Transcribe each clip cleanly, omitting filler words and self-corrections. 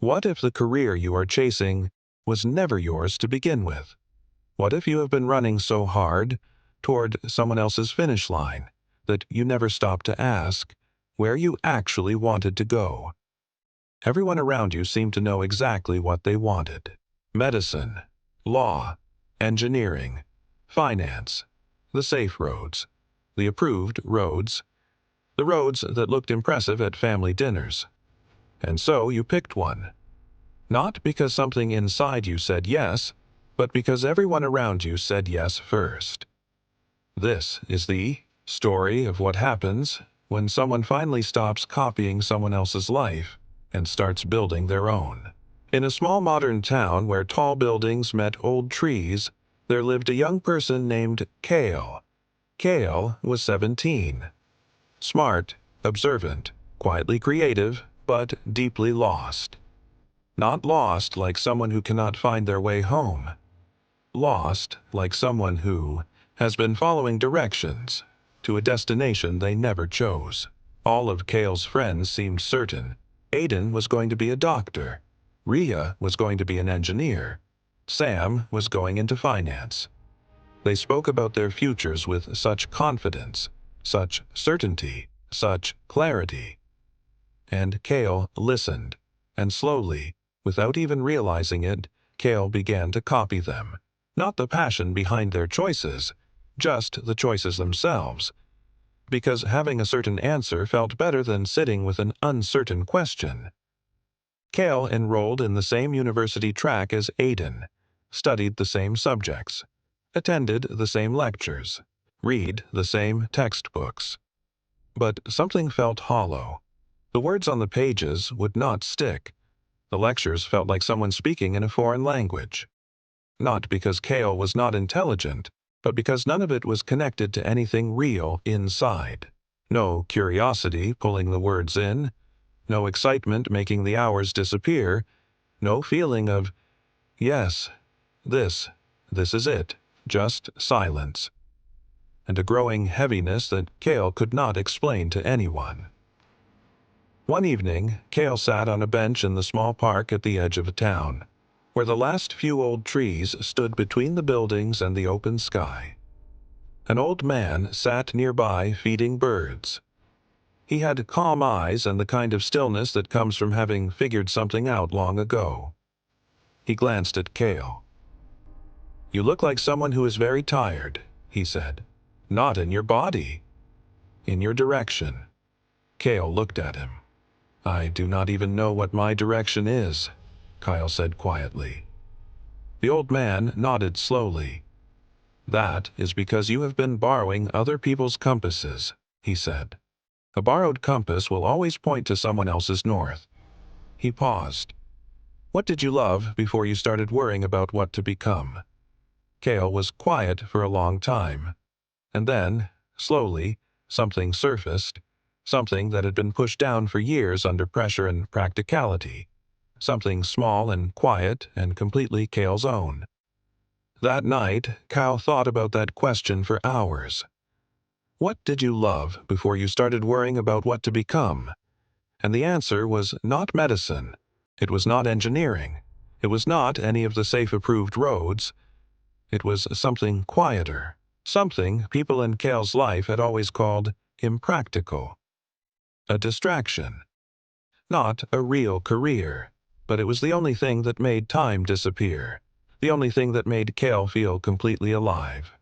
What if the career you are chasing was never yours to begin with? What if you have been running so hard toward someone else's finish line that you never stopped to ask where you actually wanted to go? Everyone around you seemed to know exactly what they wanted. Medicine, law, engineering, finance, the safe roads, the approved roads, the roads that looked impressive at family dinners. And so you picked one. Not because something inside you said yes, but because everyone around you said yes first. This is the story of what happens when someone finally stops copying someone else's life and starts building their own. In a small modern town where tall buildings met old trees, there lived a young person named Kael. Kael was 17. Smart, observant, quietly creative, but deeply lost. Not lost like someone who cannot find their way home. Lost like someone who has been following directions to a destination they never chose. All of Kael's friends seemed certain. Aiden was going to be a doctor. Rhea was going to be an engineer. Sam was going into finance. They spoke about their futures with such confidence, such certainty, such clarity. And Kael listened, and slowly, without even realizing it, Kael began to copy them. Not the passion behind their choices, just the choices themselves. Because having a certain answer felt better than sitting with an uncertain question. Kael enrolled in the same university track as Aiden, studied the same subjects, attended the same lectures, read the same textbooks. But something felt hollow. The words on the pages would not stick. The lectures felt like someone speaking in a foreign language. Not because Kael was not intelligent, but because none of it was connected to anything real inside. No curiosity pulling the words in, no excitement making the hours disappear, no feeling of, yes, this is it, just silence. And a growing heaviness that Kael could not explain to anyone. One evening, Kael sat on a bench in the small park at the edge of a town, where the last few old trees stood between the buildings and the open sky. An old man sat nearby feeding birds. He had calm eyes and the kind of stillness that comes from having figured something out long ago. He glanced at Kael. "You look like someone who is very tired," he said. "Not in your body, in your direction." Kael looked at him. "I do not even know what my direction is," Kael said quietly. The old man nodded slowly. "That is because you have been borrowing other people's compasses," he said. "A borrowed compass will always point to someone else's north." He paused. "What did you love before you started worrying about what to become?" Kael was quiet for a long time. And then, slowly, something surfaced, something that had been pushed down for years under pressure and practicality, something small and quiet and completely Kael's own. That night, Kael thought about that question for hours. What did you love before you started worrying about what to become? And the answer was not medicine. It was not engineering. It was not any of the safe-approved roads. It was something quieter, something people in Kael's life had always called impractical. A distraction. Not a real career, but it was the only thing that made time disappear, the only thing that made Kael feel completely alive.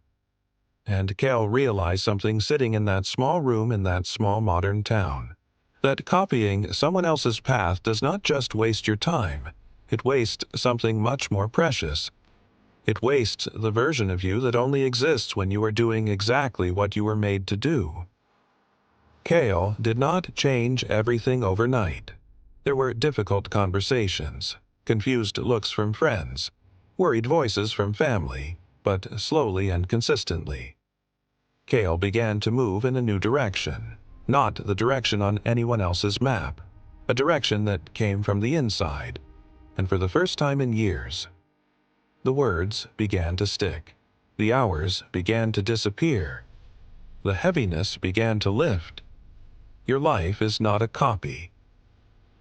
And Kael realized something sitting in that small room in that small modern town. That copying someone else's path does not just waste your time, it wastes something much more precious. It wastes the version of you that only exists when you are doing exactly what you were made to do. Kael did not change everything overnight. There were difficult conversations, confused looks from friends, worried voices from family, but slowly and consistently. Kael began to move in a new direction, not the direction on anyone else's map, a direction that came from the inside, and for the first time in years. The words began to stick. The hours began to disappear. The heaviness began to lift. Your life is not a copy.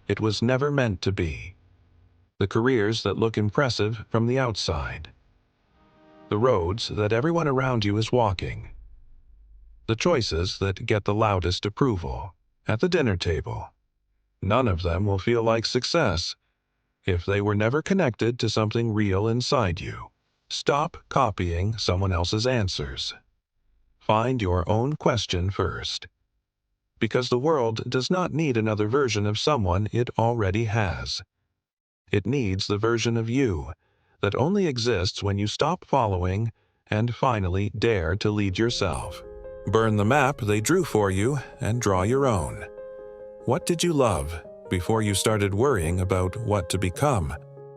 It was never meant to be. the careers that look impressive from the outside, the roads that everyone around you is walking, the choices that get the loudest approval at the dinner table. None of them will feel like success if they were never connected to something real inside you. Stop copying someone else's answers. Find your own question first. Because the world does not need another version of someone it already has. It needs the version of you that only exists when you stop following and finally dare to lead yourself. Burn the map they drew for you and draw your own. What did you love before you started worrying about what to become?